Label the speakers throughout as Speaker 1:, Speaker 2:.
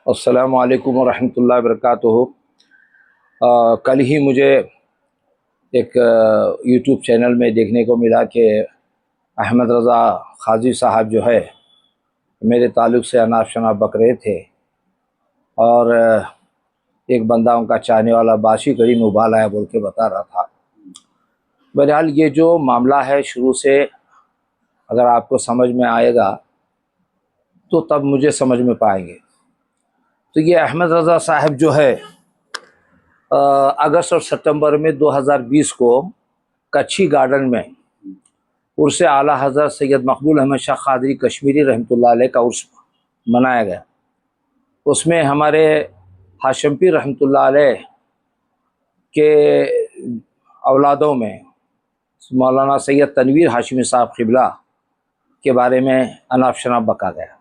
Speaker 1: अस्सलामु अलैकुम वरहमतुल्लाहि वबरकातुहू। कल ही मुझे एक यूट्यूब चैनल में देखने को मिला कि अहमद रज़ा ख़ाज़ी साहब जो है मेरे ताल्लुक़ से अनाप शनाप बक रहे थे और एक बंदा उनका चाहने वाला बाशी कड़ी में उबाल आया बोल के बता रहा था। बहरहाल ये जो मामला है शुरू से अगर आपको समझ में आएगा तो तब मुझे समझ में पाएंगे। तो ये अहमद रज़ा साहब जो है अगस्त और सितंबर में 2020 को कच्छी गार्डन में उर्स आला हज़रत सैयद मकबूल अहमद शाह क़ादरी कश्मीरी रहमतुल्लाह अलैह का उर्स मनाया गया। उसमें हमारे हाशिम पीर रहमतुल्लाह अलैह के औलादों में मौलाना सैयद तनवीर हाशिमी साहब क़िबला के बारे में अनाप शनाप बका गया,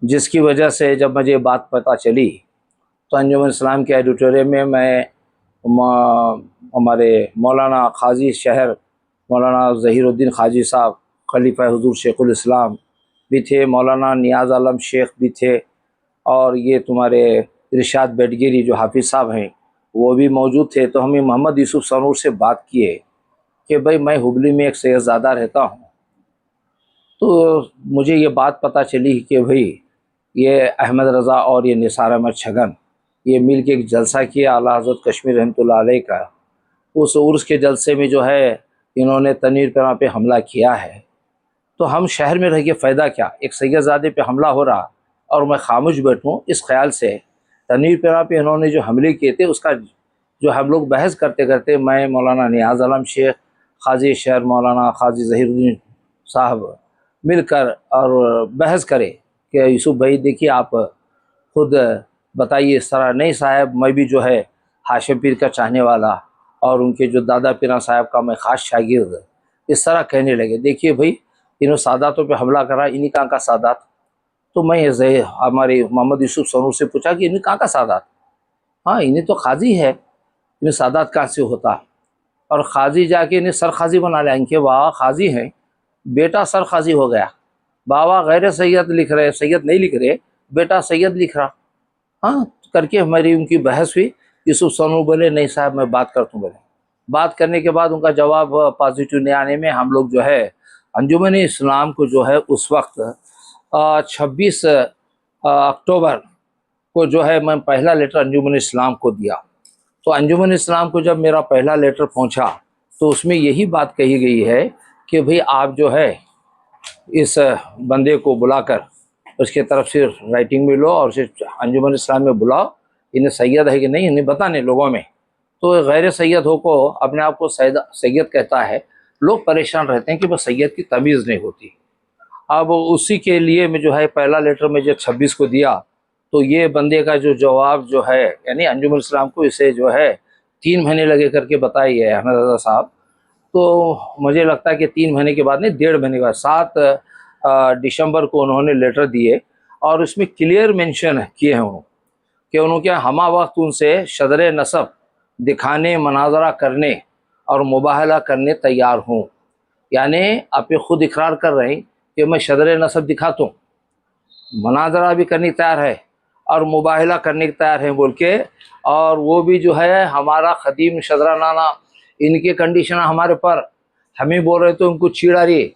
Speaker 1: जिसकी वजह से जब मुझे बात पता चली तो अंजुमन इस्लाम के एडिटोरियम में मैं हमारे मौलाना क़ाज़ी शहर मौलाना ज़हीरुद्दीन ख़ाजी साहब खलीफा हुज़ूर शेखुल इस्लाम भी थे, मौलाना नियाज़ आलम शेख भी थे और ये तुम्हारे इरशाद बेडगिरी जो हाफिज़ साहब हैं वो भी मौजूद थे। तो हमें मोहम्मद यूसुफ सनूर से बात किए कि भाई मैं हुबली में एक सैयदज़ादा रहता हूँ, तो मुझे ये बात पता चली कि भाई ये अहमद रज़ा और ये निसार अहमद छगन ये मिल के एक जलसा किया आला हज़रत कश्मीर रहमतुल्लाह अलैह का। उस उर्स के जलसे में जो है इन्होंने तनवीर पना पे हमला किया है। तो हम शहर में रह के फ़ायदा क्या, एक सैयदज़ादे पे हमला हो रहा और मैं खामोश बैठूं, इस ख्याल से तनवीर पना पे इन्होंने जो हमले किए थे उसका जो हम लोग बहस करते करते मैं मौलाना नियाज़ आलम शेख क़ाज़ी शहर मौलाना क़ाज़ी ज़हीरुद्दीन साहब मिलकर और बहस करे कि यूसुफ भाई देखिए आप खुद बताइए इस तरह नहीं साहब, मैं भी जो है हाशिम पीर का चाहने वाला और उनके जो दादा पीरा साहब का मैं ख़ास शागिर्द, इस तरह कहने लगे। देखिए भाई इन्होंने सादातों पे हमला करा, इन्हीं कहाँ का सादात। तो मैं हमारे मोहम्मद यूसुफ सनूर से पूछा कि इन्हीं कहाँ का सादात, हाँ इन्हें तो क़ाज़ी है, इन्हें सादात कहाँ से होता। और क़ाज़ी जाके इन्हें सर क़ाज़ी बना लिया, इनके बाबा क़ाज़ी हैं, बेटा सर क़ाज़ी हो गया। बाबा गैर सैयद लिख रहे, सैयद नहीं लिख रहे, बेटा सैयद लिख रहा। हाँ करके हमारी उनकी बहस हुई। यूसुफ सनूर बोले नहीं साहब मैं बात करता हूँ। बोले बात करने के बाद उनका जवाब पॉजिटिव नहीं आने में हम लोग जो है अंजुमन इस्लाम को जो है उस वक्त 26 अक्टूबर को जो है मैं पहला लेटर अंजुमन इस्लाम को दिया। तो अंजुमन इस्लाम को जब मेरा पहला लेटर पहुंचा तो उसमें यही बात कही गई है कि भाई आप जो है इस बंदे को बुलाकर उसके तरफ से राइटिंग में लो और उसे अंजुमन इस्लाम में बुलाओ, इन्हें सैयद है कि नहीं इन्हें बताने लोगों में। तो गैर सैयद हो को अपने आप को सैयद कहता है, लोग परेशान रहते हैं कि बस सैयद की तमीज़ नहीं होती। अब उसी के लिए मैं जो है पहला लेटर में जब 26 को दिया तो ये बंदे का जो जवाब जो है यानी अंजुमन इस्लाम को इसे जो है 3 महीने लगे करके बताई है अहमद रज़ा साहब। तो मुझे लगता है कि 3 महीने के बाद नहीं 1.5 महीने के बाद 7 दिसंबर को उन्होंने लेटर दिए और उसमें क्लियर मेंशन किए हैं उन्होंने कि उन्होंने हमा वक्त उनसे शदर नसब दिखाने, मनाजरा करने और मुबाहला करने तैयार हूँ। यानी आप ये खुद इकरार कर रहे हैं कि मैं शदर नसब दिखाता हूँ, मनाजरा भी करने तैयार है और मुबाहला करने तैयार है बोल के। और वो भी जो है हमारा ख़दीम शदरा नाना इनके कंडीशन हमारे पर हमें बोल रहे तो उनको चिड़ा रही,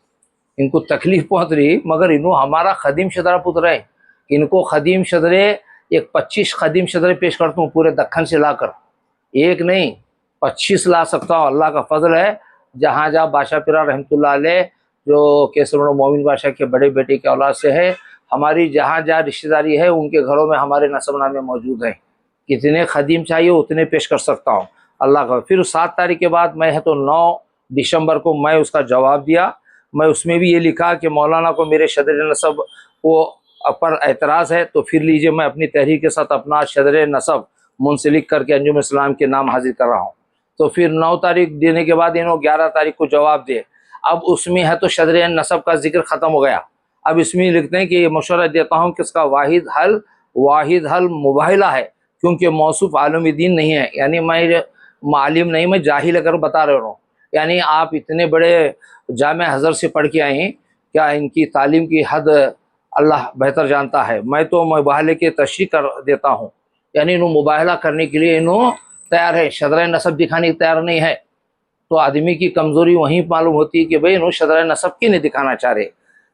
Speaker 1: इनको तकलीफ़ पहुँच रही, मगर इन्हों हमारा ख़दीम शदरा पुत्र है, इनको ख़दीम शदरे एक 25 ख़दीम शदरे पेश करता हूँ पूरे दक्खन से लाकर, एक नहीं 25 ला सकता हूँ। अल्लाह का फजल है। जहाँ जहाँ बादशाह पीरा रहमतुल्लाह अलैह जो केसर मोमिन बादशाह के बड़े बेटे के औलाद से है, हमारी जहाँ जहाँ रिश्तेदारी है उनके घरों में हमारे नसबनामे मौजूद हैं। कितने ख़दीम चाहिए उतने पेश कर सकता हूँ अल्लाह का। फिर 7 तारीख के बाद मैं है तो 9 दिसंबर को मैं उसका जवाब दिया। मैं उसमें भी ये लिखा कि मौलाना को मेरे शदर नसब को पर एतराज़ है तो फिर लीजिए मैं अपनी तहरीर के साथ अपना शदर नसब मुंसलिक करके अंजुम इस्लाम के नाम हाजिर कर रहा हूँ। तो फिर 9 तारीख देने के बाद इन्होंने 11 तारीख को जवाब दिए। अब उसमें है तो शदर नसब का जिक्र ख़त्म हो गया। अब इसमें लिखते हैं कि ये मशवरा देता हूँ कि इसका वाहिद हल मुबाहिला है, क्योंकि मौसूफ आलम दीन नहीं है, यानी मैं मालिम नहीं, मैं जाहिल अगर बता रहा हूँ। यानी आप इतने बड़े जामे हज़र से पढ़ के आए हैं, क्या इनकी तालीम की हद अल्लाह बेहतर जानता है। मैं तो मुबाहले के तशरीह कर देता हूँ, यानी इन्हों मुबाहला करने के लिए इन्हों तैयार है, शदर नसब दिखाने की तैयार नहीं है। तो आदमी की कमज़ोरी वहीं मालूम होती है कि भाई इन्हों शदर नसब क्यों नहीं दिखाना चाह रहे।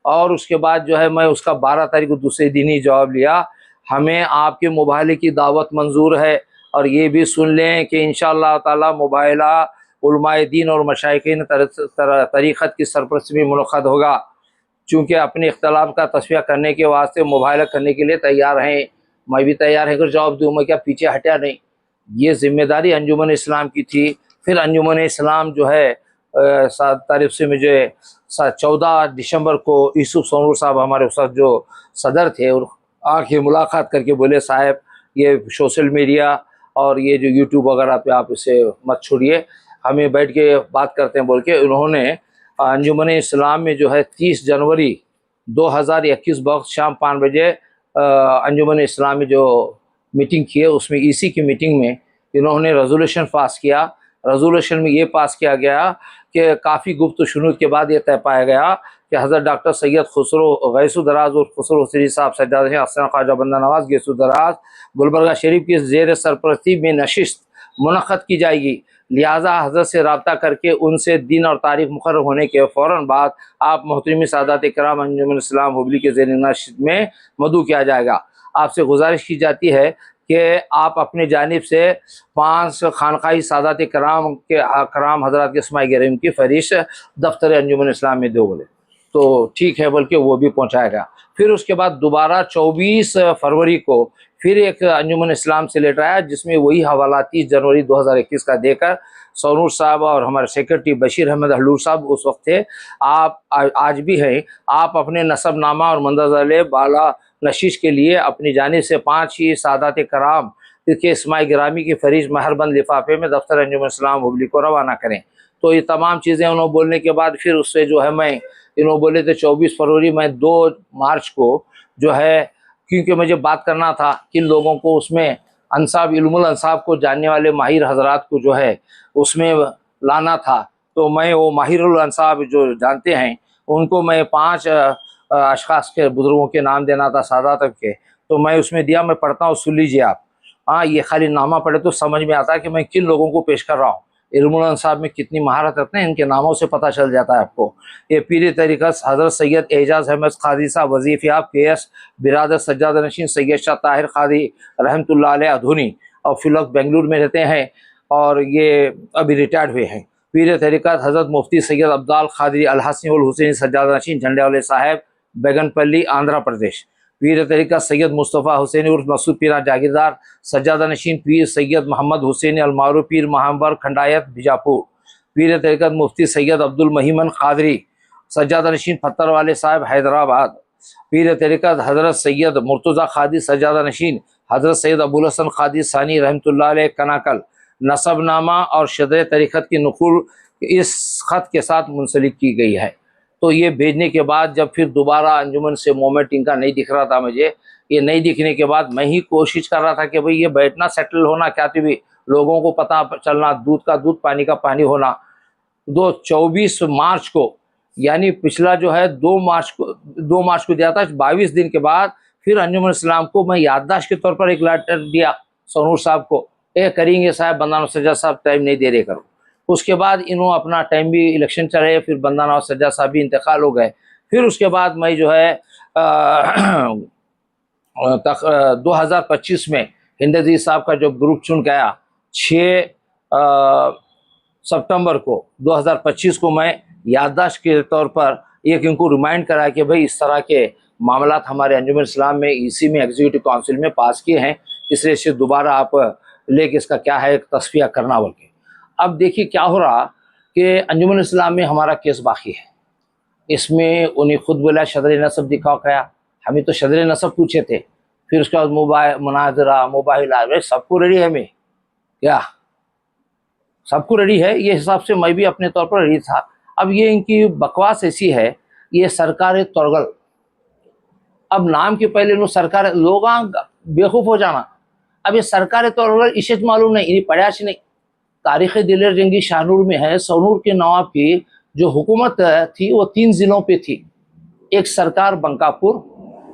Speaker 1: और उसके बाद जो है मैं उसका 12 तारीख को दूसरे दिन ही जवाब लिया, हमें आपके मुबाहले की दावत मंजूर है, और ये भी सुन लें कि इंशाअल्लाह ताला मुबाहला उलमाए दीन और मशाइखीन तरीक़त की सरपरस्ती में मुनक़्क़द होगा। चूँकि अपने इख्तलाफ का तस्फ़िया करने के वास्ते मुबाहला करने के लिए तैयार हैं, मैं भी तैयार है, अगर जवाब दूँ, मैं क्या पीछे हटा नहीं। ये ज़िम्मेदारी अंजुमन इस्लाम की थी। फिर अंजुमन इस्लाम जो है 7 तारीख से मुझे 14 दिसंबर को यूसुफ सोनूर साहब हमारे उस वक्त जो सदर थे, और आके मुलाकात करके बोले साहब ये सोशल मीडिया और ये जो यूट्यूब वगैरह पे आप इसे मत छोड़िए, हमें बैठ के बात करते हैं बोल के उन्होंने अंजुमन इस्लाम में जो है 30 जनवरी 2021 वक्त शाम 5 बजे अंजुमन इस्लाम में जो मीटिंग की है, उसमें इसी की मीटिंग में इन्होंने रेजोल्यूशन पास किया। रेजोल्यूशन में ये पास किया गया कि काफ़ी गुफ्त शुनूद के बाद ये तय पाया गया कि हज़रत डॉक्टर सैयद खुसरो गैसु दराज और खुसरो हुसैनी साहब सज्जाद हसन ख्वाजा बंदा नवाज गैसु दराज गुलबर्गा शरीफ की ज़ेर सरपरस्ती में नशिस्त मुनक़्क़द की जाएगी। लिहाजा हज़रत से रब्ता करके उनसे दिन और तारीख़ मुकर्रर होने के फ़ौरन बाद आप मोहतरमी सादात कराम अंजुमन इस्लाम हुबली के ज़ेर नशिस्त में मदऊ किया जाएगा। आपसे गुजारिश की जाती है कि आप अपनी जानिब से 5 खानकाही सादात कराम के कराम हज़रात के अस्माए गिराम की फहरिस्त दफ्तर अंजुमन इस्लाम में दो बोले, तो ठीक है बल्कि वो भी पहुँचाएगा। फिर उसके बाद दोबारा 24 फरवरी को फिर एक अंजुमन इस्लाम से लेटर आया, जिसमें वही हवाला 30 जनवरी 2021 का देकर सोनूर साहब और हमारे सेक्रेटरी बशीर अहमद हलूर साहब उस वक्त थे, आप आज भी हैं, आप अपने नसबनामा और मंदरजाले बाला नशीश के लिए अपनी जानिब से 5 ही सादात कराम के इस्माए गिरामी की फहरिस्त महरबंद लिफाफे में दफ्तर अंजुमन इस्लाम हुबली को रवाना करें। तो ये तमाम चीज़ें उन्होंने बोलने के बाद फिर उससे जो है मैं इन्होंने बोले थे 24 फरवरी, मैं 2 मार्च को जो है, क्योंकि मुझे बात करना था किन लोगों को उसमें अंसाब इल्मुल अंसाब को जानने वाले माहिर हजरात को जो है उसमें लाना था, तो मैं वो माहिरुल अंसाब जो जानते हैं उनको मैं 5 अशखास के बुज़ुर्गों के नाम देना था सादात के, तो मैं उसमें दिया, मैं पढ़ता हूँ, सुन लीजिए आप। हाँ, ये खाली नामा पढ़े तो समझ में आता है कि मैं किन लोगों को पेश कर रहा हूँ, इल्मुल अंसाब में कितनी महारत रखते हैं, इनके नामों से पता चल जाता है आपको। ये पीर तरीक़त हज़रत सैयद एजाज़ अहमद क़ादी साहब वज़ीफ़याब केएस बिरादर सज्जाद नशीन सैयद शाह ताहिर क़ादी रहमतुल्लाह अलैह अधूनी और फिलहाल बेंगलुरु में रहते हैं, और ये अभी रिटायर्ड हुए हैं। पीर तरीक़त हज़रत मुफ्ती सैयद अब्दाल क़ादरी अल हसन वल हुसैनी सज्जाद नशीन झंडे वाले साहब बेगनपल्ली आंध्र प्रदेश। पीर तरीक़त सैयद मुस्तफ़ा हुसैनी उर्फ मसूद पीरा जागीरदार सज्जादा नशीन पीर सैयद मोहम्मद हुसैन अलमारूफ पीर महावर खंडायत बीजापुर। पीर तरीक़त मुफ्ती सैयद अब्दुल महीमन क़ादरी सज्जादा नशीन पत्थर वाले साहब हैदराबाद। पीर तरीक़त हज़रत सैयद मुर्तज़ा क़ादी सज्जादा नशीन हज़रत सैयद अबुल हसन क़ादी सानी रहमतुल्लाह अलैह कनाकल। नसबनामा और शदर तरीक़त की नकुल इस ख़त के साथ मुंसलिक की गई है। तो ये भेजने के बाद जब फिर दोबारा अंजुमन से मोमेंट इनका नहीं दिख रहा था मुझे, ये नहीं दिखने के बाद मैं ही कोशिश कर रहा था कि भाई ये बैठना सेटल होना, क्या थी भी लोगों को पता चलना, दूध का दूध पानी का पानी होना। 24 मार्च को, यानी पिछला जो है 2 मार्च को दिया था, 22 दिन के बाद फिर अंजुमन इस्लाम को मैं याददाश्त के तौर पर एक लेटर दिया सोनूर साहब को, ये करेंगे साहब, बंदा सज्जाद साहब टाइम नहीं दे रहे करो। उसके बाद इन्होंने अपना टाइम भी इलेक्शन चले, फिर बंदा नवाज सज्जाद साहब भी इंतकाल हो गए। फिर उसके बाद मैं जो है 2025 में हिंद अजीज साहब का जो ग्रुप चुन गया 6 सितंबर को 2025 को मैं याददाश्त के तौर पर एक इनको रिमाइंड करा कि भाई इस तरह के मामलात हमारे अंजुमन इस्लाम में इसी में एग्जीक्यूटिव काउंसिल में पास किए हैं, इसलिए इसे दोबारा आप लेके इसका क्या है तस्फिया करना बोल के। अब देखिए क्या हो रहा कि अंजुमन इस्लाम में हमारा केस बाकी है, इसमें उन्हें खुद बोला शदर नसब दिखाओ क्या, हमें तो शदर नसब पूछे थे, फिर उसके बाद मुनाजरा मोबाइल सबको रेडी है, हमें क्या सबको रेडी है, ये हिसाब से मैं भी अपने तौर पर रेडी था। अब ये इनकी बकवास ऐसी है, ये सरकार तोरगल, अब नाम के पहले नो सरकार लोग बेवकूफ़ हो जाना। अब ये सरकार तोरगल इसे मालूम नहीं, इन्हें पढ़ाश नहीं। तारीख़ दिलेर जंगी शाहनूर में है, सोनूर के नवाब की जो हुकूमत थी वो 3 ज़िलों पे थी, एक सरकार बंकापुर,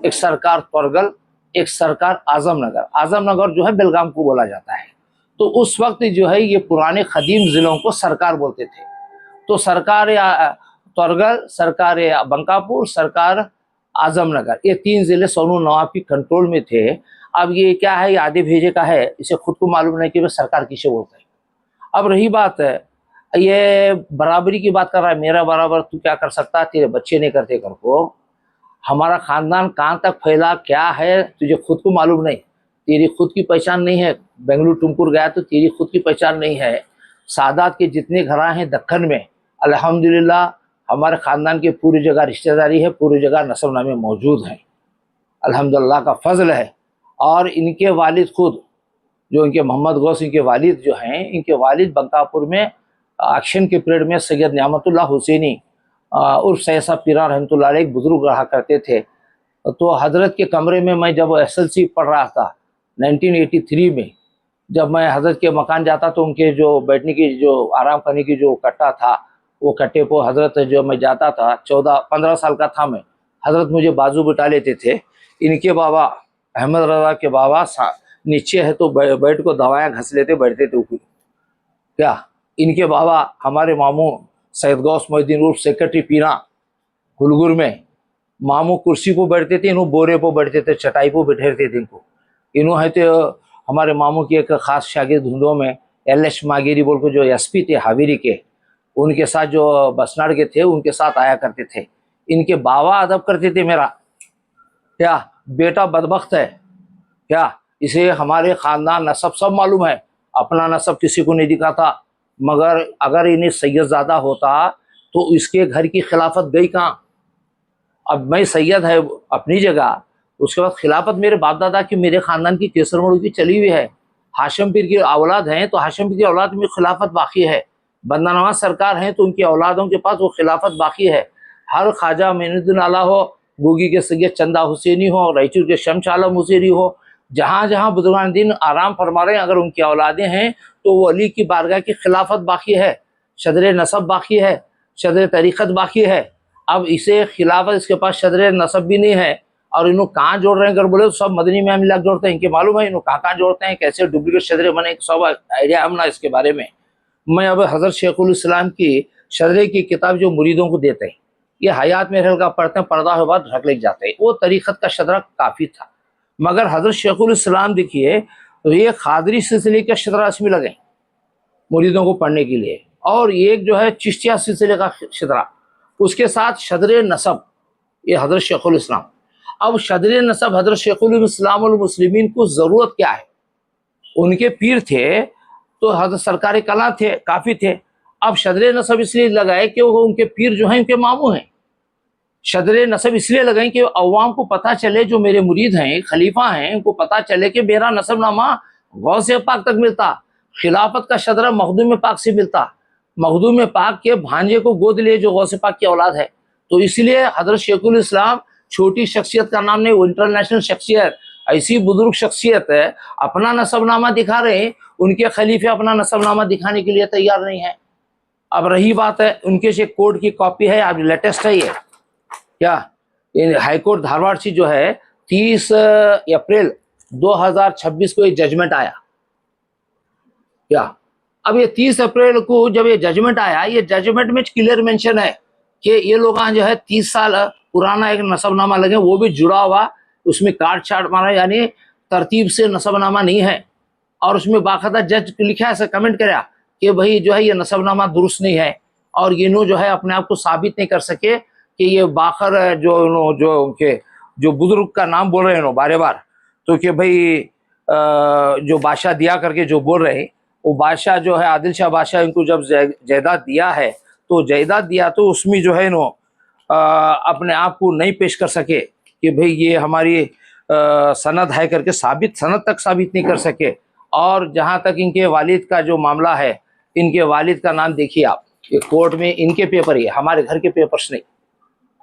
Speaker 1: एक सरकार तोरगल, एक सरकार आजमनगर। आजमनगर जो है बेलगाम को बोला जाता है। तो उस वक्त जो है ये पुराने खदीम ज़िलों को सरकार बोलते थे। तो सरकार तोरगल, सरकार बंकापुर, सरकार आजमनगर, ये 3 ज़िले सोनू नवाब की कंट्रोल में थे। अब ये क्या है, ये आधे भेजे का है, इसे खुद को मालूम नहीं कि वे सरकार किसे बोलते हैं। अब रही बात है, ये बराबरी की बात कर रहा है, मेरा बराबर तू क्या कर सकता, तेरे बच्चे नहीं करते कर को। हमारा खानदान कहाँ तक फैला क्या है तुझे खुद को मालूम नहीं, तेरी खुद की पहचान नहीं है। बेंगलुरु टुमकुर गया तो तेरी खुद की पहचान नहीं है। सादात के जितने घर हैं दक्कन में, अल्हम्दुलिल्लाह हमारे ख़ानदान के पूरी जगह रिश्तेदारी है, पूरी जगह नस्बनामे मौजूद हैं, अल्हम्दुलिल्लाह का फजल है। और इनके वालिद खुद जो इनके मोहम्मद गौस, इनके वालिद जो हैं, इनके वालिद बंकापुर में एक्शन के पीरियड में सैयद नियामतुल्लाह हुसैनी उर्फ सैयद साहब पीरा रहमतुल्लाह अलैह एक बुजुर्ग रहा करते थे। तो हज़रत के कमरे में मैं जब SLC पढ़ रहा था 1983 में, जब मैं हज़रत के मकान जाता तो उनके जो बैठने की, जो आराम करने की जो कट्टा था, वो कट्टे पर हज़रत जो मैं जाता था, 14-15 साल का था मैं, हज़रत मुझे बाजू बिठा लेते थे। इनके बाबा अहमद रज़ा के बाबा नीचे है तो बैठ को दवाएं घस लेते बैठते थे ऊपर। क्या इनके बाबा हमारे मामू सैयद गौस मोहिद्दीन उर्फ सेक्रेटरी पीरा हुलगुर में, मामू कुर्सी पर बैठते थे, इन्हों बोरे पर बैठते थे, चटाई पर बैठे थे। इनको इन्हों है तो हमारे मामू की एक ख़ास शागिर्द धुंधों में LH मागेरी बोल को जो SP थे हावेरी के, उनके साथ जो बसनाड़ के थे उनके साथ आया करते थे। इनके बाबा अदब करते थे मेरा, क्या बेटा बदबख्त है क्या, इसे हमारे ख़ानदान नसब सब मालूम है, अपना नसब किसी को नहीं दिखाता, मगर अगर इन्हें सैयदज़ादा होता तो इसके घर की खिलाफत गई कहाँ। अब मैं सैयद है अपनी जगह, उसके बाद खिलाफत मेरे बाप दादा की, मेरे ख़ानदान की केसर मड़ू की चली हुई है। हाशिम पीर की औलाद हैं तो हाशिम पीर की औलाद में खिलाफत बाकी है। बंदा नवाज सरकार हैं तो उनकी औलादों के पास वो खिलाफत बाकी है। हर ख्वाजा मोइनुद्दीन आला हो, गोगी के सैयद चंदा हुसैनी हो, रायचूर के शम्स आलम हुसैनी हो, जहाँ जहाँ बुजुर्गान दिन आराम फरमा रहे हैं, अगर उनकी औलादें हैं तो वो अली की बारगाह की खिलाफत बाकी है, शदर नसब बाकी है, शदर तरीक़त बाकी है। अब इसे खिलाफत, इसके पास शदर नसब भी नहीं है। और इन्हों कहाँ जोड़ रहे हैं अगर बोले तो सब मदनी में मिला जोड़ते हैं, इनके मालूम है इन्हों कहाँ जोड़ते हैं, कैसे डुप्लीकेट शदरे बने, सब आइडिया हम ना इसके बारे में। मैं अब हज़रत शेखुल इस्लाम की शदरे की किताब जो मुरीदों को देते हैं, ये हयात में रहकर पढ़ते हैं, पर्दा के बाद ढक ले जाते हैं, वो तरीक़त का शदरा काफ़ी था। मगर हज़रत शेखुल इस्लाम देखिए तो ये खादरी सिलसिले के शदरा इसमें लगे मुरीदों को पढ़ने के लिए, और एक जो है चिश्तिया सिलसिले का शदरा, उसके साथ शदर नसब, ये हज़रत शेखुल इस्लाम। अब शदर नसब हज़रत शेखुल इस्लाम और मुस्लिमीन को ज़रूरत क्या है, उनके पीर थे तो हज़रत सरकार कला थे, काफ़ी थे। अब शदर नसब इसलिए लगाए कि वो उनके पीर जो हैं उनके मामू हैं। शदर नसब इसलिए लगाएं कि अवाम को पता चले, जो मेरे मुरीद हैं, खलीफा हैं, उनको पता चले कि मेरा नसबनामा गौसे पाक तक मिलता, खिलाफत का शदरा मखदूम पाक से मिलता, मखदूम पाक के भांजे को गोद लिए जो गौसे पाक की औलाद है। तो इसलिए हज़रत शेखुल इस्लाम छोटी शख्सियत का नाम नहीं, वो इंटरनेशनल शख्सियत, ऐसी बुजुर्ग शख्सियत है, अपना नसबनामा दिखा रहे हैं, उनके खलीफे अपना नसबनामा दिखाने के लिए तैयार नहीं है। अब रही बात है, उनके से कोर्ट की कॉपी है, अब लेटेस्ट है ये, क्या हाईकोर्ट धारवाड़ से जो है 30 अप्रैल 2026 को ये जजमेंट आया। क्या अब ये 30 अप्रैल को जब ये जजमेंट आया, ये जजमेंट में क्लियर मेंशन है कि ये लोग जो है 30 साल पुराना एक नसबनामा लगे, वो भी जुड़ा हुआ, उसमें काट छाट मारा, यानी तरतीब से नसबनामा नहीं है। और उसमें बाकायदा जज लिखा है, ऐसा कमेंट कराया कि भाई जो है ये नसबनामा दुरुस्त नहीं है, और ये जो है अपने आप को साबित नहीं कर सके कि ये बाखर जो उनके जो बुजुर्ग का नाम बोल रहे हैं बारे बार, तो कि भाई जो बादशाह दिया करके जो बोल रहे हैं, वो बादशाह जो है आदिल शाह बादशाह, इनको जब जायदाद दिया है तो जायदाद दिया तो उसमें जो है अपने आप को नहीं पेश कर सके कि भाई ये हमारी सनद है करके सनद तक साबित नहीं कर सके। और जहाँ तक इनके वालिद का जो मामला है, इनके वालिद का नाम देखिए आप, ये कोर्ट में इनके पेपर ही है, हमारे घर के पेपर्स नहीं।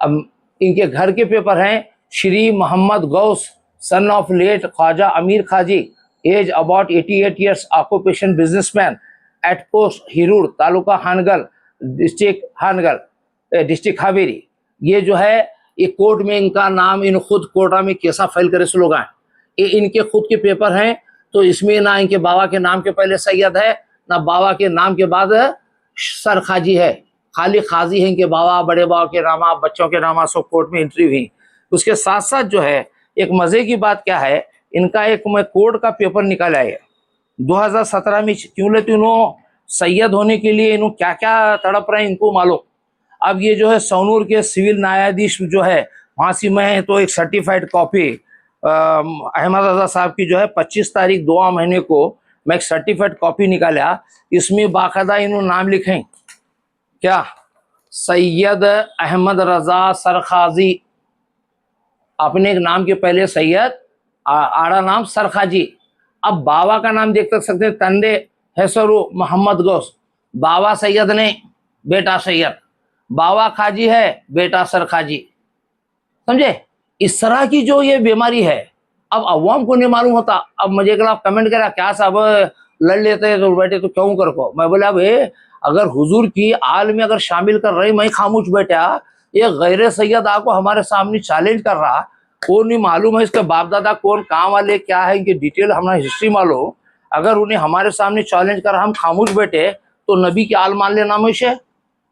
Speaker 1: अब इनके घर के पेपर हैं, Shri Mohammed Gaus son of late Khwaja Amir Khaji, age about 88 years, occupation businessman, at post Hirur, taluka Hangal, district Haveri. ये जो है ये कोर्ट में इनका नाम, इन खुद कोर्टा में कैसा फाइल करे से लोग आए, ये इनके खुद के पेपर हैं। तो इसमें ना इनके बाबा के नाम के पहले सैयद है, ना बाबा के नाम के बाद सर खाजी है, खाली खाजी है इनके बाबा, बड़े बाबा के नामा, बच्चों के नामा सब कोर्ट में एंट्री हुई। उसके साथ साथ जो है एक मजे की बात क्या है, इनका एक मैं कोर्ट का पेपर निकाला है 2017 में, क्यों लेते इन्हों सैयद होने के लिए इन्हों क्या क्या तड़प रहे हैं इनको मालूम। अब ये जो है सोनूर के सिविल न्यायाधीश जो है वहाँ से मैं तो एक सर्टिफाइड कॉपी अहमद रजा साहब की जो है 25 तारीख 2 महीने को मैं एक सर्टिफाइड कॉपी निकाला। इसमें बाकायदा इन्होंने नाम लिखे, क्या, सैयद अहमद रजा सरखाजी, अपने नाम के पहले सैयद, आड़ा नाम सरखाजी। अब बाबा का नाम देख सकते हैं, तंदे हैसरू मोहम्मद गौस, बाबा सैयद ने, बेटा सैयद, बाबा खाजी है, बेटा सरखाजी, समझे। इस तरह की जो ये बीमारी है, अब अवाम को नहीं मालूम होता। अब मुझे एक कमेंट करा, क्या साहब लड़ लेते हैं तो बैठे तो क्यों कर को, मैं बोला भाई अगर हुजूर की आल में अगर शामिल कर रही, मैं खामोश बैठा, ये गैर सैयद आपको हमारे सामने चैलेंज कर रहा, वो नहीं मालूम है इसके बाप दादा कौन, कहाँ वाले, क्या है, इनकी डिटेल हमारा हिस्ट्री मालूम, अगर उन्हें हमारे सामने चैलेंज कर हम खामोश बैठे तो नबी की आल मान लेना मुझे।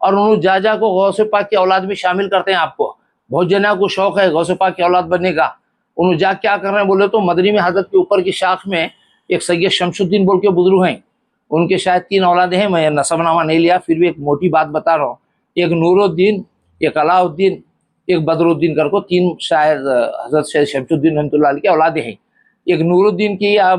Speaker 1: और उन्होंने जा को गौसे पाक की औलाद में शामिल करते हैं। आपको बहुत जना को शौक है गौसे पाक की औलाद बनने का, उन्होंने जा क्या कर रहे हैं बोले तो मदनी में हजरत के ऊपर की शाख में एक सैयद शमशुद्दीन बोल के बुजुर्ग हैं, उनके शायद 3 औलादे हैं, मैं नसबनामा नहीं लिया, फिर भी एक मोटी बात बता रहा हूँ। एक नूरुद्दीन, एक अलाउद्दीन, एक बदरुद्दीन कर को 3 शायद हजरत शायद शमशुद्दीन रहमतुल्लाह अलैह की औलादे हैं। एक नूरुद्दीन की या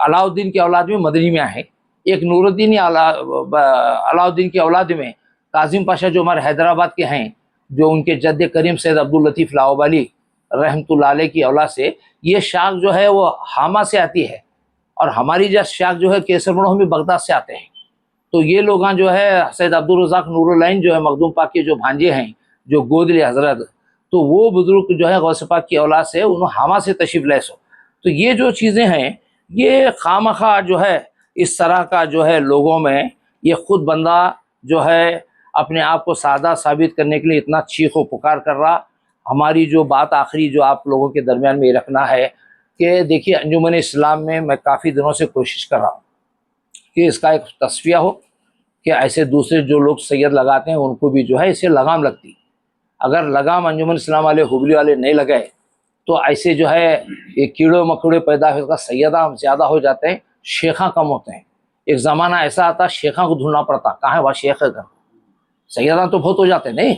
Speaker 1: अलाउद्दीन की औलाद में मदनी में है, एक नूरुद्दीन या अलाउद्दीन की औलाद में काजिम पाशा जो हमारे हैदराबाद के हैं, जो उनके जद्द करीम सैयद अब्दुल लतीफ़ लाहौबाली रहमतुल्लाह अलैह की औलाद से ये शाख जो है वो हामा से आती है, और हमारी जो शाख जो है केसरमोह में बगदाद से आते हैं। तो ये लोग जो है सैयद अब्दुल रज़ाक नूरुल्लाइन जो है मखदूम पाक के जो भांजे हैं, जो गोदले हजरत, तो वो बुजुर्ग जो है गौसे पाक की औलाद से उन्होंने हामा से तशरीफ़ ले सो। तो ये जो चीज़ें हैं ये खामखा जो है इस तरह का जो है लोगों में ये खुद बंदा जो है अपने आप को सादा साबित करने के लिए इतना चीखो पुकार कर रहा। हमारी जो बात आखिरी जो आप लोगों के दरमियान में रखना है कि देखिए अंजुमन इस्लाम में मैं काफ़ी दिनों से कोशिश कर रहा हूँ कि इसका एक तस्फिया हो कि ऐसे दूसरे जो लोग सैयद लगाते हैं उनको भी जो है इसे लगाम लगती। अगर लगाम अंजुमन इस्लाम वाले हुबली वाले नहीं लगाए तो ऐसे जो है ये कीड़े मकोड़े पैदा होगा, सैयदा ज़्यादा हो जाते हैं, शेखा कम होते हैं। एक ज़माना ऐसा आता शेखा को ढूंढना पड़ता, कहाँ है वह शेख, घर सैयदा तो बहुत हो जाते नहीं,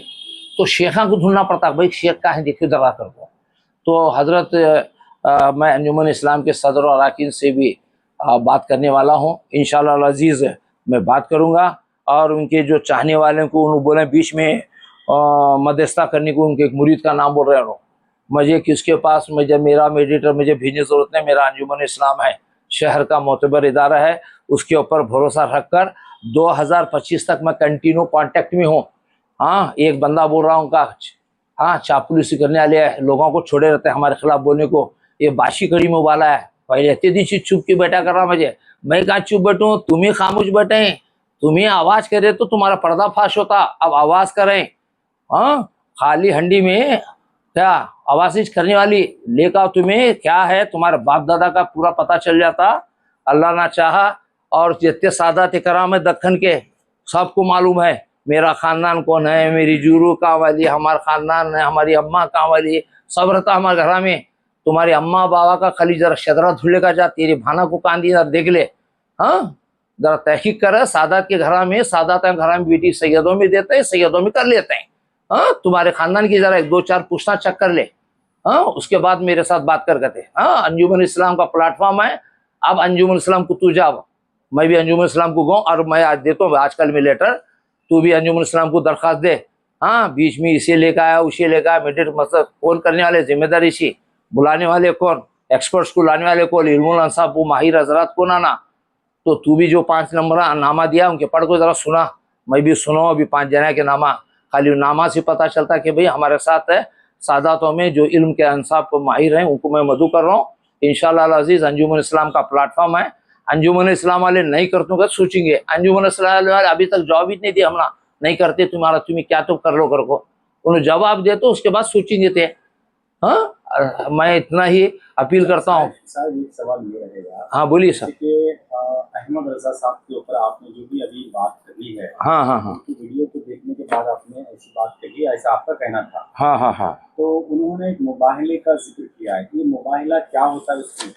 Speaker 1: तो शेखा को ढूंढना पड़ता, भाई शेख कहाँ है देखिए दरा कर दो। तो हज़रत मैं अंजुमन इस्लाम के सदर और अरकान से भी बात करने वाला हूँ, इंशाअल्लाह अज़ीज़ मैं बात करूँगा। और उनके जो चाहने वाले को उन्होंने बोले बीच में मध्यस्थता करने को, उनके एक मुरीद का नाम बोल रहे हो, मुझे किसके पास, मुझे मेरा मेडिटर मुझे भेजने की ज़रूरत नहीं, मेरा अंजुमन इस्लाम है, शहर का मोतबर इदारा है, उसके ऊपर भरोसा रख कर 2025 तक मैं कंटिन्यू कांटेक्ट में हूँ। हाँ, एक बंदा बोल रहा हूँ का, हाँ चापलूसी करने वाले लोगों को छोड़े रहते हैं हमारे खिलाफ बोलने को, ये बाशी कड़ी में उबाला है, पहले इतनी दिन चुप के बैठा कर रहा मुझे, मैं कहाँ चुप बैठूँ, तुम ही खामोश बैठे, तुम ही आवाज़ करे तो तुम्हारा पर्दा फाश होता, अब आवाज़ करें। हाँ, खाली हंडी में क्या आवाज़ करने वाली लेकर तुम्हें क्या है, तुम्हारे बाप दादा का पूरा पता चल जाता, अल्लाह ना चाहा। और जितने सादात कराम है दक्खन के सबको मालूम है मेरा ख़ानदान कौन है, मेरी जूरू कहाँ वाली, हमारा ख़ानदान है, हमारी अम्मा कहाँ वाली, सब रहता हमारे घर में। तुम्हारी अम्मा बाबा का खाली जरा शदरा धुले का जा, तेरी भाना को कांदी जरा देख ले, हाँ जरा तहकीक कर, सादात के घर में, सादात घर में बेटी सैयदों में देते हैं, सैयदों में कर लेते हैं। हाँ, तुम्हारे ख़ानदान की जरा 1-2-4 पूछना चेक कर ले, हाँ उसके बाद मेरे साथ बात कर करते। हाँ, अंजुमन इस्लाम का प्लेटफॉर्म है, अब अंजुमन इस्लाम को तू जा, मैं भी अंजुमन इस्लाम को गूँ, और मैं आज देता हूँ आजकल में लेटर, तू भी अंजुमन इस्लाम को दरख्वास्त दे। हाँ, बीच में इसे लेकर आया उसे लेकर आया, मेडिट मतलब कौन करने वाले, जिम्मेदारी सी बुलाने वाले कौन, एक्सपर्ट्स को लाने वाले कौन, इल्मुल अंसाब वो माहिर हजरात को ना। तो तू भी जो 5 नंबर नामा दिया उनके पढ़ को ज़रा सुना, मैं भी सुनो, अभी 5 जना के नामा, खाली नामा से पता चलता कि भाई हमारे साथ है सादातों में जो इल्म के अंसाब को माहिर हैं, उनको मैं मदू कर रहा हूँ। इंशाअल्लाह अज़ीज़ अंजुमन इस्लाम का प्लेटफॉर्म है, अंजुमन इस्लाम वाले नहीं करते तो सोचेंगे, अंजुमन इस्लाम वाले अभी तक जवाब ही नहीं दिया, हमला नहीं करते, तुम्हारा तुम्हें क्या तो कर लो कर को, उन्हें जवाब दे तो उसके बाद सोचेंगे थे। हाँ, मैं इतना ही अपील करता हूँ।
Speaker 2: साहब एक सवाल ये रहेगा,
Speaker 1: हाँ बोलिए सर।
Speaker 2: कि अहमद रजा साहब के ऊपर आपने जो भी अभी बात कही है,
Speaker 1: हाँ हाँ हाँ
Speaker 2: उनकी वीडियो को देखने के बाद आपने ऐसी बात कही, ऐसा आपका कहना था।
Speaker 1: हाँ हाँ हाँ।
Speaker 2: तो उन्होंने एक मुबाहिले का जिक्र किया है, ये मुबाहिला क्या होता है उसके?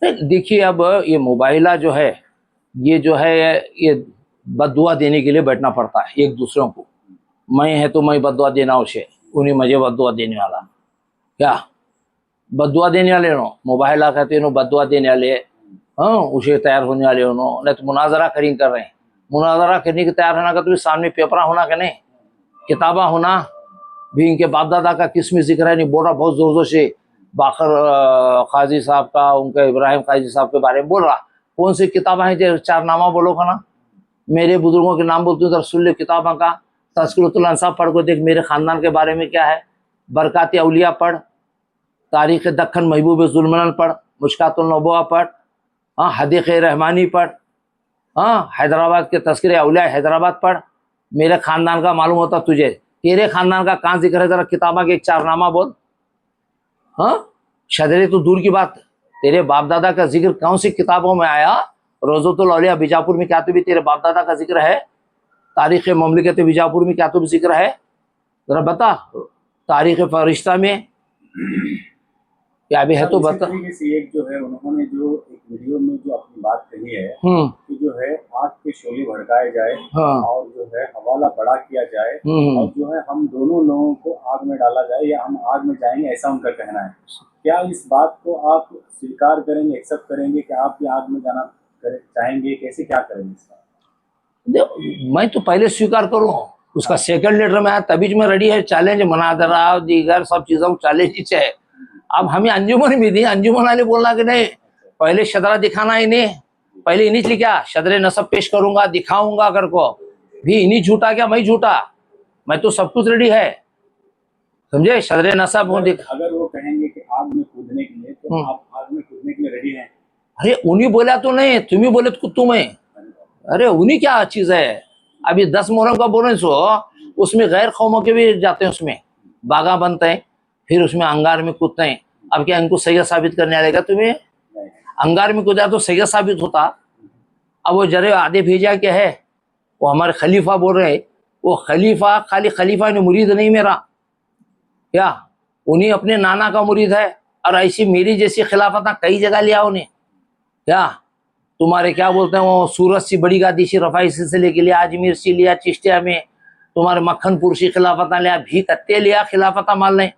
Speaker 1: नहीं, देखिए अब ये मुबाहिला जो है, ये जो है ये बद्दुआ देने के लिए बैठना पड़ता है एक दूसरों को। मैं है तो मैं बद्दुआ देना उसे, उन्हें मुझे बद्दुआ देने वाला क्या, बद्दुआ देने वाले नो मुबाहिला कहते नो, बद्दुआ देने वाले। हाँ, उसे तैयार होने वाले हो नहीं तो मुनाजरा करीं कर रहे हैं। मुनाजरा करने के तैयार होना का तो सामने पेपर होना का नहीं, किताबा होना भी। इनके बाप दादा का किसमें जिक्र है नहीं बोल रहा बहुत जोर जोर से, बाकर काजी साहब का, उनके इब्राहिम काजी साहब के बारे में बोल रहा। कौन सी किताबें हैं जो चारनामा बोलो का ना, मेरे बुजुर्गों के नाम बोलते हो सुन ले किताबों का। तज़किरतुल अंसाब पढ़ को देख, मेरे ख़ानदान के बारे में क्या है। बरक़ात औलिया पढ़, तारीख़ दक्खन महबूब ज़ुल्मनन पढ़, मुश्कातुल नबुवा पढ़, हाँ हदीक़ रहमानी पढ़, हाँ हैदराबाद के तज़किरे औलिया हैदराबाद पढ़। मेरे ख़ानदान का मालूम होता तुझे, तेरे ख़ानदान का कहाँ जिक्र है, ज़रा किताबा के एक चारनामा बोल। हाँ, शदरे तो दूर की बात, तेरे बाप दादा का जिक्र कौन सी किताबों में आया? रोज़तुल औलिया बीजापुर में क्या तो भी तेरे बाप दादा का जिक्र है? तारीख़ ममलिकत बीजापुर में क्या तो भी जिक्र है? ज़रा बता। तारीख़ फरिश्ता में क्या भी है तो बता।
Speaker 2: एक जो है उन्होंने जो एक वीडियो में जो अपनी बात कही है कि जो है आग के शोले भड़काए जाए,
Speaker 1: हाँ,
Speaker 2: और जो है हवाला बड़ा किया जाए, और जो है हम दोनों लोगों को आग में डाला जाए या हम आग में जाएंगे, ऐसा उनका कहना है। क्या इस बात को आप स्वीकार करेंगे, एक्सेप्ट करेंगे कि आप भी आग में जाना चाहेंगे? कैसे क्या करेंगे इसका?
Speaker 1: मैं तो पहले स्वीकार करूँ, उसका सेकंड लेटर में आया तभी मैं रेडी है। चैलेंज मनादरा दीगर सब चीज़ों को चैलेंज ही है। अब हमें अंजुमन भी दी, अंजुमन वाले बोलना कि नहीं पहले शदरा दिखाना ही नहीं, पहले इन्हीं से क्या शदरे नसब पेश करूंगा, दिखाऊंगा। अगर को भी इन्हीं झूठा क्या मैं झूठा, मैं तो सब कुछ रेडी है, समझे। शदरे नसब
Speaker 2: अगर वो कहेंगे कि आग में कूदने के लिए, तो आप आग में कूदने के लिए रेडी हैं?
Speaker 1: अरे उन्हीं बोला तो नहीं, तुम्हें बोले तो तुम्हें। अरे उन्हीं क्या चीज है। अभी 10 मुहर्रम का बोले सो उसमें गैर कौमों के भी जाते हैं, उसमें बागा बनते हैं, फिर उसमें अंगार में कूदते हैं। अब क्या इनको सही साबित करने आएगा तुम्हें? अंगार में कूदा तो सही साबित होता। अब वो जरे आधे भेजा क्या है, वो हमारे खलीफा बोल रहे हैं, वो खलीफा खाली खलीफा ने मुरीद नहीं मेरा क्या, उन्हीं अपने नाना का मुरीद है। और ऐसी मेरी जैसी खिलाफत कई जगह लिया उन्हें क्या। तुम्हारे क्या बोलते हैं वो सूरत सी बड़ी गादी सी रफाई सिलसिले के लिए अजमेर से लिया, चिश्तिया में तुम्हारे मक्खनपुर सी खिलाफत लिया, भी कत्ते लिया खिलाफत मान लें।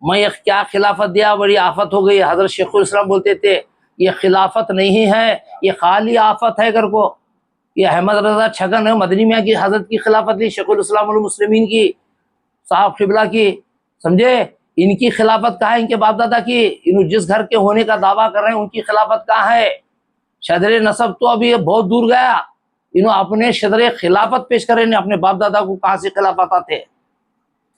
Speaker 1: मैं एक क्या खिलाफत दिया, बड़ी आफत हो गई। हजरत शेखुल इस्लाम बोलते थे ये खिलाफत नहीं है, ये खाली आफत है। घर को ये अहमद रजा छगन है मदनी मियाँ की हजरत की खिलाफत ली, शेखुल इस्लाम वल मुस्लिमीन की साहब किबला की, समझे। इनकी खिलाफत कहाँ है? इनके बाप दादा की, इन जिस घर के होने का दावा कर रहे हैं उनकी खिलाफत कहाँ है? शदरे नसब तो अभी बहुत दूर गया, इन्होंने अपने शदरे खिलाफत पेश करे ने अपने बाप दादा को कहाँ से खिलाफत आते।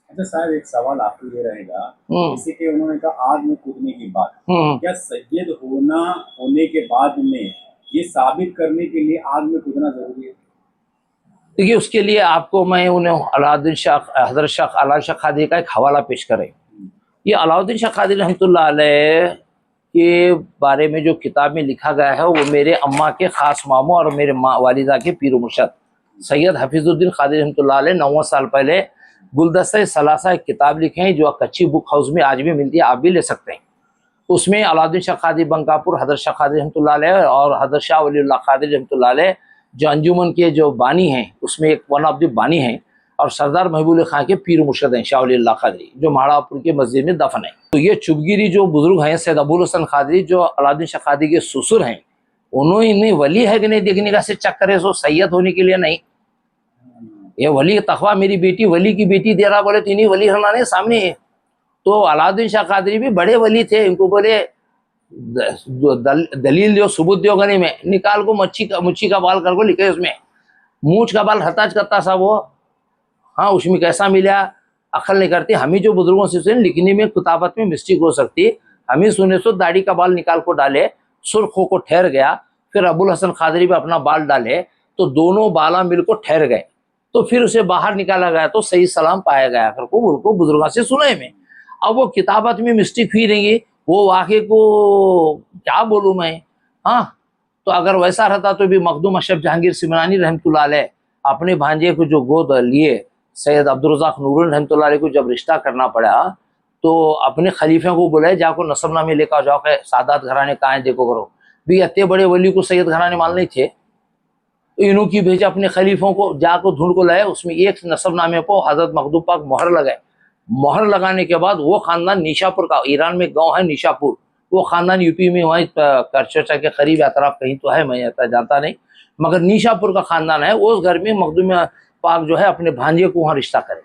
Speaker 2: अच्छा साहब, एक सवाल आपको ये रहेगा, जैसे कि उन्होंने कहा आग में कूदने की बात, क्या सैयद होने के बाद में ये साबित करने के लिए आग में कूदना जरूरी है?
Speaker 1: देखिए उसके लिए आपको मैं उन्हें अलाउद्दीन शाह हजरत शाह अलाउद्दीन शाह कादरी का एक हवाला पेश करें। ये अलाउद्दीन शाह कादरी रहमतुल्लाह अलैह के बारे में जो किताब में लिखा गया है वो मेरे अम्मा के ख़ास मामू और मेरे वालिदा के पीर मुर्शद सैयद हफीजुद्दीन कादरी रहमतुल्लाह अलैह 9 साल पहले गुलदस्ता सलासा एक किताब लिखे हैं जो कच्ची बुक हाउस में आज भी मिलती है, आप भी ले सकते हैं। उसमें अलाउद्दीन शाह कादरी बंकापुर, हजरत शाह कादरी रहमतुल्लाह अलैह और हजरत शाह वलीउल्लाह कादरी रहमतुल्लाह अलैह जो अंजुमन के जो बानी हैं उसमें एक वन ऑफ द बानी हैं, और सरदार महबूब खां के पीर मुर्शद हैं शाह वलीउल्लाह कादरी जो महाड़ापुर के मस्जिद में दफन है। तो ये चुबगिरी जो बुजुर्ग हैं सैयद अबुल हसन कादरी जो अलाउद्दीन शाह कादरी के ससुर हैं, उन्होंने वली है कि नहीं देखने का से चेक करे, सो सैयद होने के लिए नहीं। ये वली तखवा मेरी बेटी वली की बेटी दे रहा, बोले तो इन्हीं वली हमारे सामने है। तो अलाउद्दीन शाह कादरी भी बड़े वली थे, इनको बोले दलील दो सबूत दो गनी में निकाल को मुच्छी का बाल कर को लिखे, उसमें मूछ का बाल हताज करता सा वो, हाँ उसमें कैसा मिला अकल नहीं करती। हमें जो बुजुर्गों से सुने लिखने में किताबत में मिस्टेक हो सकती, हमें सुने तो दाढ़ी का बाल निकाल को डाले, सुर्ख को ठहर गया, फिर अबुल हसन कादरी भी अपना बाल डाले तो दोनों बाला मिल को ठहर गए। तो फिर उसे बाहर निकाला गया तो सही सलाम पाया गया। फिर को उनको बुजुर्गों से सुने में। अब वो किताबत में मिस्टेक हुई रहेंगी, वो वाक़े को क्या बोलूँ मैं। हाँ, तो अगर वैसा रहता तो भी मखदूम अशरफ जहांगीर सिमरानी रहमतुल्लाह अलैह अपने भांजे को जो गोद लिए सैयद अब्दुल रज़ाक नूरुल रहमतुल्लाह अलैह को जब रिश्ता करना पड़ा तो अपने खलीफे को बुलाए, जाको नसबनामे लेकर जाओ के सादात घराने कहाँ है देखो करो। भी इतने बड़े वली को सैयद घराने माल नहीं थे, इन्हों की भेजा अपने खलीफों को, जाको ढूंढ को लाए, उसमें एक नसबनामे को हजरत मखदूम पाक मोहर लगाए। मोहर लगाने के बाद वो खानदान निशापुर का, ईरान में गांव है निशापुर, वो खानदान यूपी में वहीं करचोचा के करीब अतराफ कहीं तो है, मैं जानता नहीं, मगर निशापुर का खानदान है। उस घर में मखदूम पाक जो है अपने भांजे को वहाँ रिश्ता करे।